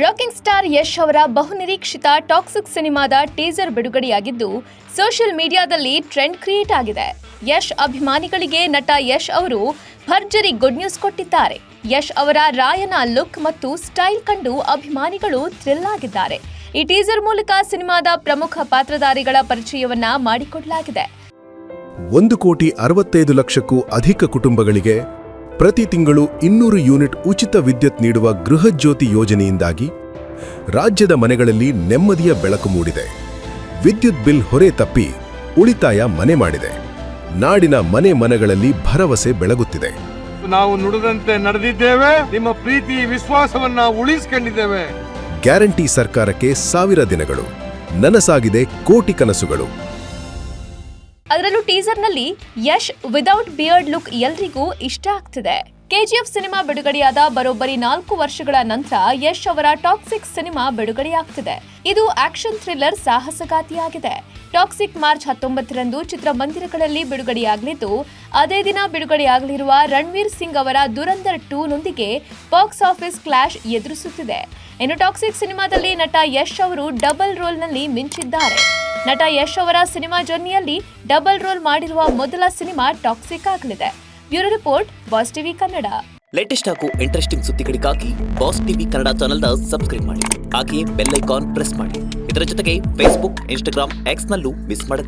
Rocking star Yash ಅವರ ಬಹುನಿರೀಕ್ಷಿತ toxic ಸಿನಿಮಾದ ಟೀಸರ್ ಬಿಡುಗಡೆಯಾಗಿದ್ದು ಸೋಷಿಯಲ್ ಮೀಡಿಯಾದಲ್ಲಿ ಟ್ರೆಂಡ್ ಕ್ರಿಯೇಟ್ ಆಗಿದೆ. ಯಶ್ ಅಭಿಮಾನಿಗಳಿಗೆ ನಟ ಯಶ್ ಅವರು ಭರ್ಜರಿ ಗುಡ್ ನ್ಯೂಸ್ ಕೊಟ್ಟಿದ್ದಾರೆ. ಯಶ್ ಅವರ ರಾಯನ ಲುಕ್ ಮತ್ತು ಸ್ಟೈಲ್ ಕಂಡು ಅಭಿಮಾನಿಗಳು ಥ್ರಿಲ್ ಆಗಿದ್ದಾರೆ. ಈ ಟೀಸರ್ ಮೂಲಕ ಸಿನಿಮಾದ ಪ್ರಮುಖ ಪಾತ್ರಧಾರಿಗಳ ಪರಿಚಯವನ್ನ ಮಾಡಿಕೊಡಲಾಗಿದೆ. 1,65,00,000ಕ್ಕೂ ಅಧಿಕ ಕುಟುಂಬಗಳಿಗೆ ಪ್ರತಿ ತಿಂಗಳು 200 ಯೂನಿಟ್ ಉಚಿತ ವಿದ್ಯುತ್ ನೀಡುವ ಗೃಹಜ್ಯೋತಿ ಯೋಜನೆಯಿಂದಾಗಿ ರಾಜ್ಯದ ಮನೆಗಳಲ್ಲಿ ನೆಮ್ಮದಿಯ ಬೆಳಕು ಮೂಡಿದೆ. ವಿದ್ಯುತ್ ಬಿಲ್ ಹೊರೆ ತಪ್ಪಿ ಉಳಿತಾಯ ಮನೆ ಮಾಡಿದೆ. ನಾಡಿನ ಮನೆಗಳಲ್ಲಿ ಭರವಸೆ ಬೆಳಗುತ್ತಿದೆ. ನಾವು ನುಡಿದಂತೆ ನಡೆದಿದ್ದೇವೆ. ನಿಮ್ಮ ಪ್ರೀತಿ ವಿಶ್ವಾಸವನ್ನ ಉಳಿಸಿಕೊಂಡಿದ್ದೇವೆ. ಗ್ಯಾರಂಟಿ ಸರ್ಕಾರಕ್ಕೆ 1000 ದಿನಗಳು, ನನಸಾಗಿದೆ ಕೋಟಿ ಕನಸುಗಳು. ಅದರಲ್ಲೂ ಟೀಸರ್ನಲ್ಲಿ ಯಶ್ ವಿದೌಟ್ ಬಿಯರ್ಡ್ ಲುಕ್ ಎಲ್ರಿಗೂ ಇಷ್ಟ ಆಗ್ತಿದೆ. ಕೆಜಿಎಫ್ ಸಿನಿಮಾ ಬಿಡುಗಡೆಯಾದ ಬರೋಬ್ಬರಿ 4 ವರ್ಷಗಳ ನಂತರ ಯಶ್ ಅವರ ಟಾಕ್ಸಿಕ್ ಸಿನಿಮಾ ಬಿಡುಗಡೆಯಾಗ್ತಿದೆ. ಇದು ಆಕ್ಷನ್ ಥ್ರಿಲ್ಲರ್ ಸಾಹಸಗಾತಿಯಾಗಿದೆ. ಟಾಕ್ಸಿಕ್ ಮಾರ್ಚ್ 19ರಂದು ಚಿತ್ರಮಂದಿರಗಳಲ್ಲಿ ಬಿಡುಗಡೆಯಾಗಲಿದ್ದು, ಅದೇ ದಿನ ಬಿಡುಗಡೆಯಾಗಲಿರುವ ರಣವೀರ್ ಸಿಂಗ್ ಅವರ ದುರಂಧರ್ 2ನೊಂದಿಗೆ ಬಾಕ್ಸ್ ಆಫೀಸ್ ಕ್ಲಾಶ್ ಎದುರಿಸುತ್ತಿದೆ. ಇನ್ನು ಟಾಕ್ಸಿಕ್ ಸಿನಿಮಾದಲ್ಲಿ ನಟ ಯಶ್ ಅವರು ಡಬಲ್ ರೋಲ್ನಲ್ಲಿ ಮಿಂಚಿದ್ದಾರೆ. ನಟ ಯಶ್ ಅವರ ಸಿನಿಮಾ ಜರ್ನಿಯಲ್ಲಿ ಡಬಲ್ ರೋಲ್ ಮಾಡಿರುವ ಮೊದಲ ಸಿನಿಮಾ ಟಾಕ್ಸಿಕ್ ಆಗಲಿದೆ. Bureau report, boss TV Kannada. Latest ಹಾಗೂ ಇಂಟ್ರೆಸ್ಟಿಂಗ್ ಸುದ್ದಿಗಳಿಗಾಗಿ ಬಾಸ್ ಟಿವಿ ಕನ್ನಡ ಚಾನೆಲ್ನ ಸಬ್ಸ್ಕ್ರೈಬ್ ಮಾಡಿ. ಹಾಗೆಯೇ ಬೆಲ್ ಐಕಾನ್ ಪ್ರೆಸ್ ಮಾಡಿ. ಇದರ ಜೊತೆಗೆ ಫೇಸ್ಬುಕ್, ಇನ್ಸ್ಟಾಗ್ರಾಮ್, ಎಕ್ಸ್ನಲ್ಲೂ ಮಿಸ್ ಮಾಡಬೇಡಿ.